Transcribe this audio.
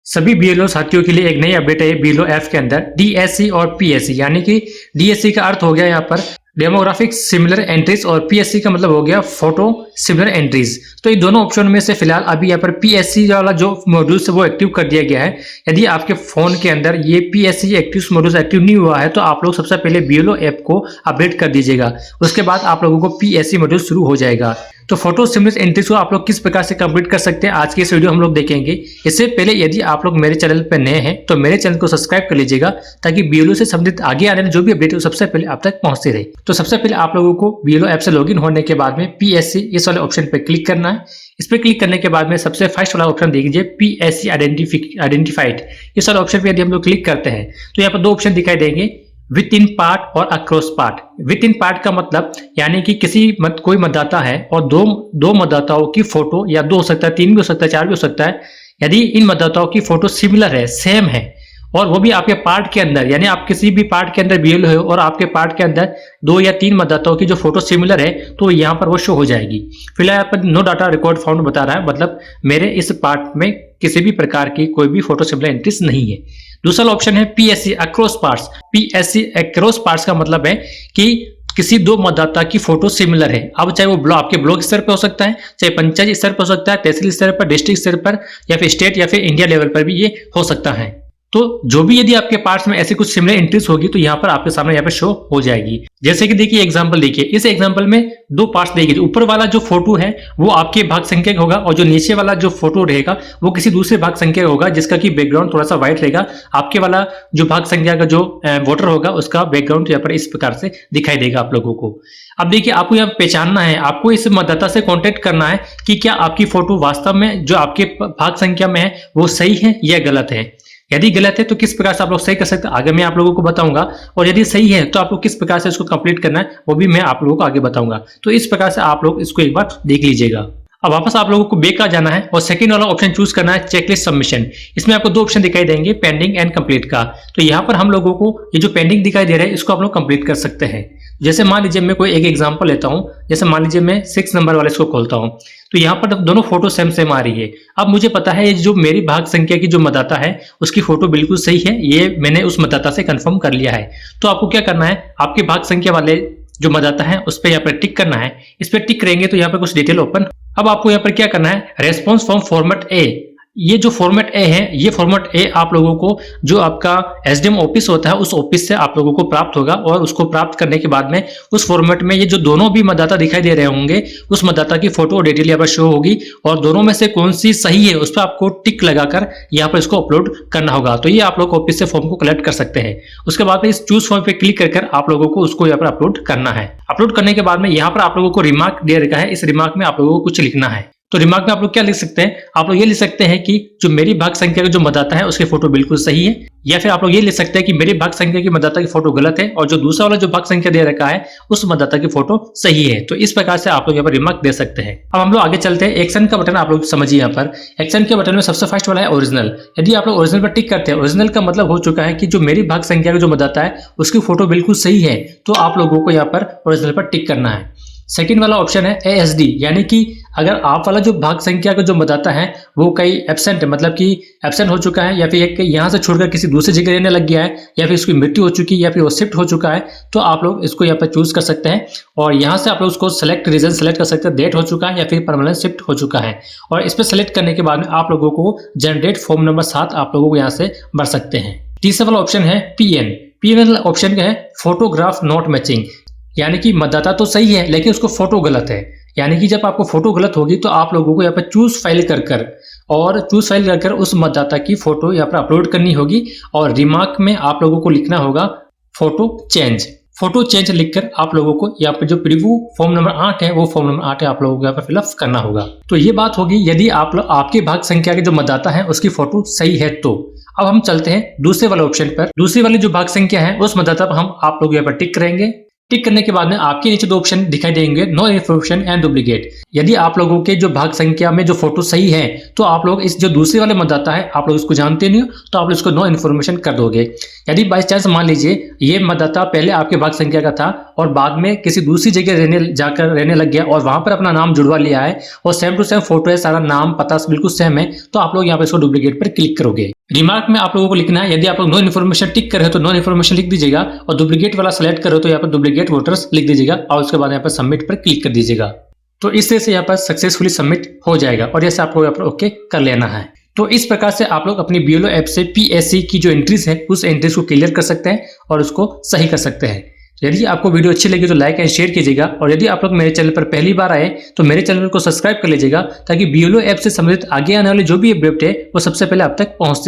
सभी बीएलओ साथियों के लिए एक नई अपडेट है बीएलओ ऐप के अंदर डीएससी और पीएससी। यानी कि डीएससी का अर्थ हो गया यहाँ पर डेमोग्राफिक सिमिलर एंट्रीज और पीएससी का मतलब हो गया फोटो सिमिलर एंट्रीज। तो ये दोनों ऑप्शन में से फिलहाल अभी यहाँ पर पीएससी वाला जो मॉड्यूल है वो एक्टिव कर दिया गया है। यदि आपके फोन के अंदर ये पीएससी एक्टिव मॉड्यूल एक्टिव नहीं हुआ है तो आप लोग सबसे पहले बीएलओ ऐप को अपडेट कर दीजिएगा। उसके बाद आप लोगों को पीएससी मॉड्यूल शुरू हो जाएगा। तो फोटो सिमिलर एंट्रीज को आप लोग किस प्रकार से कंप्लीट कर सकते हैं आज की इस वीडियो हम लोग देखेंगे। इससे पहले यदि आप लोग मेरे चैनल पर नए हैं तो मेरे चैनल को सब्सक्राइब कर लीजिएगा ताकि बीएलओ से संबंधित आगे आने वाली जो भी अपडेट है सबसे पहले आप तक पहुंचती रहे। तो सबसे पहले आप लोगों को बीएलओ ऐप से लॉगिन होने के बाद में पीएससी इस वाले ऑप्शन पर क्लिक करना है। इस पर क्लिक करने के बाद में सबसे फर्स्ट वाला ऑप्शन देखिए पीएससी आइडेंटिफाइड। इस वाले ऑप्शन पे यदि हम लोग क्लिक करते हैं तो यहाँ पर दो ऑप्शन दिखाई देंगे, विथ इन पार्ट और across part. With in part का मतलब यानी कि कोई मतदाता है और दो मतदाताओं की फोटो या दो हो सकता है, तीन भी हो सकता है, चार भी हो सकता है। यदि इन मतदाताओं की फोटो सिमिलर है, सेम है और वो भी आपके पार्ट के अंदर, यानी आप किसी भी पार्ट के अंदर बीएलओ हो और आपके पार्ट के अंदर दो या तीन मतदाताओं की जो फोटो सिमिलर है तो यहाँ पर वो शो हो जाएगी। फिलहाल यहाँ पर नो डाटा रिकॉर्ड फाउंड बता रहा है, मतलब मेरे इस पार्ट में किसी भी प्रकार की कोई भी फोटो सिमिलर एंट्रीज नहीं है। दूसरा ऑप्शन है PSC across parts. PSC across parts का मतलब है कि किसी दो मतदाता की फोटो सिमिलर है। अब चाहे वो आपके ब्लॉक स्तर पर हो सकता है, चाहे पंचायत स्तर पर हो सकता है, तहसील स्तर पर, डिस्ट्रिक्ट स्तर पर या फिर स्टेट या फिर इंडिया लेवल पर भी ये हो सकता है। तो जो भी यदि आपके पार्ट्स में ऐसे कुछ सिमिलर एंट्रीज होगी तो यहाँ पर आपके सामने यहाँ पर शो हो जाएगी। जैसे कि देखिए एग्जांपल देखिए, इस एग्जांपल में दो पार्ट्स देखिए, ऊपर वाला जो फोटो है वो आपके भाग संख्या का होगा और जो नीचे वाला जो फोटो रहेगा वो किसी दूसरे भाग संख्या का होगा जिसका कि बैकग्राउंड थोड़ा सा व्हाइट रहेगा। आपके वाला जो भाग संख्या का जो वोटर होगा उसका बैकग्राउंड यहाँ पर इस प्रकार से दिखाई देगा आप लोगों को। अब देखिए आपको यहाँ पहचानना है, आपको इस मतदाता से कॉन्टेक्ट करना है कि क्या आपकी फोटो वास्तव में जो आपके भाग संख्या में है वो सही है या गलत है। यदि गलत है तो किस प्रकार से आप लोग सही कर सकते हैं आगे मैं आप लोगों को बताऊंगा, और यदि सही है तो आपको किस प्रकार से इसको कंप्लीट करना है वो भी मैं आप लोगों को आगे बताऊंगा। तो इस प्रकार से आप लोग इसको एक बार देख लीजिएगा। अब वापस आप लोगों को बैक आ जाना है और सेकंड वाला ऑप्शन चूज करना है चेकलिस्ट सबमिशन। इसमें आपको दो ऑप्शन दिखाई देंगे, पेंडिंग एंड कंप्लीट का। तो यहाँ पर हम लोगों को ये जो पेंडिंग दिखाई दे रहा है इसको आप लोग कंप्लीट कर सकते हैं। जैसे मान लीजिए मैं कोई एक एग्जांपल लेता हूं, जैसे मान लीजिए मैं 6 नंबर वाले इसको खोलता हूं तो यहाँ पर दोनों फोटो सेम आ रही है। अब मुझे पता है ये जो मेरी भाग संख्या की जो मतदाता है उसकी फोटो बिल्कुल सही है, ये मैंने उस मतदाता से कंफर्म कर लिया है। तो आपको क्या करना है, आपके भाग संख्या वाले जो मतदाता है उस पर यहाँ पर टिक करना है। इस पर टिक करेंगे तो यहाँ पर कुछ डिटेल ओपन। अब आपको यहाँ पर क्या करना है, रेस्पॉन्स फ्रॉम फॉर्मेट ए। ये जो फॉर्मेट ए है, ये फॉर्मेट ए आप लोगों को जो आपका एसडीएम ऑफिस होता है उस ऑफिस से आप लोगों को प्राप्त होगा, और उसको प्राप्त करने के बाद में उस फॉर्मेट में ये जो दोनों भी मतदाता दिखाई दे रहे होंगे उस मतदाता की फोटो डिटेल यहाँ पर शो होगी और दोनों में से कौन सी सही है उस पर आपको टिक लगाकर यहाँ पर इसको अपलोड करना होगा। तो ये आप लोग ऑफिस से फॉर्म को कलेक्ट कर सकते हैं। उसके बाद में इस चूज फॉर्म पे क्लिक कर आप लोगों को उसको यहाँ पर अपलोड करना है। अपलोड करने के बाद में यहाँ पर आप लोगों को रिमार्क दे रखा है, इस रिमार्क में आप लोगों को कुछ लिखना है। तो रिमार्क में आप लोग क्या लिख सकते हैं, आप लोग ये लिख सकते हैं कि जो मेरी भाग संख्या का जो मतदाता है उसकी फोटो बिल्कुल सही है, या फिर आप लोग ये लिख सकते हैं कि मेरी भाग संख्या की मतदाता की फोटो गलत है और जो दूसरा वाला जो भाग संख्या दे रखा है उस मतदाता की फोटो सही है। तो इस प्रकार से आप लोग यहाँ पर रिमार्क दे सकते हैं। अब हम लोग आगे चलते हैं। एक्शन का बटन आप लोग समझिए, यहाँ पर एक्शन के बटन में सबसे फर्स्ट वाला है ओरिजिनल। यदि आप लोग ओरिजिनल पर टिक करते हैं, ओरिजिनल का मतलब हो चुका है कि जो मेरी भाग संख्या का जो मतदाता है उसकी फोटो बिल्कुल सही है, तो आप लोगों को यहाँ पर ओरिजिनल पर टिक करना है। सेकंड वाला ऑप्शन है एएसडी, यानी कि अगर आप वाला जो भाग संख्या का जो मतदाता है वो कहीं एब्सेंट है, मतलब कि एब्सेंट हो चुका है या फिर एक यहाँ से छोड़कर किसी दूसरी जगह रहने लग गया है या फिर उसकी मृत्यु हो चुकी है या फिर वो शिफ्ट हो चुका है, तो आप लोग इसको यहाँ पर चूज कर सकते हैं और यहाँ से आप लोग उसको सेलेक्ट रीजन सेलेक्ट कर सकते हैं, डेट हो चुका है या फिर परमानेंट शिफ्ट हो चुका है। और इस पर सेलेक्ट करने के बाद में आप लोगों को जनरेट फॉर्म नंबर 7 आप लोगों को यहाँ से भर सकते हैं। तीसरा वाला ऑप्शन है पीएन। पीएन ऑप्शन क्या है, फोटोग्राफ नॉट मैचिंग, यानी कि मतदाता तो सही है लेकिन उसको फोटो गलत है। यानी कि जब आपको फोटो गलत होगी तो आप लोगों को यहाँ पर चूज फाइल कर उस मतदाता की फोटो यहाँ पर अपलोड करनी होगी और रिमार्क में आप लोगों को लिखना होगा फोटो चेंज। फोटो चेंज लिखकर आप लोगों को यहाँ पर जो प्रीव्यू फॉर्म नंबर 8 है वो फॉर्म नंबर 8 है आप लोगों को यहाँ पर फिलअप करना होगा। तो ये बात होगी यदि आपके भाग संख्या के जो मतदाता है उसकी फोटो सही है। तो अब हम चलते हैं दूसरे वाले ऑप्शन पर। दूसरी वाली जो भाग संख्या है उस मतदाता पर आप लोग यहाँ पर टिक करेंगे। टिक करने के बाद में आपके नीचे 2 ऑप्शन दिखाई देंगे, नो इन्फॉर्मेशन एंड डुप्लीकेट। यदि आप लोगों के जो भाग संख्या में जो फोटो सही है तो आप लोग इस जो दूसरे वाले मतदाता है आप लोग इसको जानते नहीं हो तो आप लोग इसको नो इन्फॉर्मेशन कर दोगे। यदि बाई चांस मान लीजिए ये मतदाता पहले आपके भाग संख्या का था और बाद में किसी दूसरी जगह जाकर रहने लग गया और वहां पर अपना नाम जुड़वा लिया है और सेम टू सेम फोटो है, सारा नाम पता बिल्कुल सेम है, तो आप लोग यहाँ पे इसको डुप्लीकेट पर क्लिक करोगे। रिमार्क में आप लोगों को लिखना है, यदि आप लोग नो इन्फॉर्मेशन टिक कर रहे हो तो नो इन्फॉर्मेशन लिख दीजिएगा और डुप्लीकेट वाला सेलेक्ट करो तो यहाँ पर डुप्लीकेट वोटर्स लिख दीजिएगा और उसके बाद यहाँ पर सबमिट पर क्लिक कर दीजिएगा। तो इस तरह से यहाँ पर सक्सेसफुली सबमिट हो जाएगा और ऐसे आपको यहाँ पर ओके कर लेना है। तो इस प्रकार से आप लोग अपनी BLO ऐप से PSC की जो एंट्रीज है उस एंट्रीज को क्लियर कर सकते हैं और उसको सही कर सकते हैं। यदि आपको वीडियो अच्छी लगी तो लाइक एंड शेयर कीजिएगा और यदि आप लोग मेरे चैनल पर पहली बार आए तो मेरे चैनल को सब्सक्राइब कर लीजिएगा ताकि BLO ऐप से संबंधित आगे आने वाले जो भी अपडेट है वो सबसे पहले आप तक पहुंचती रहे।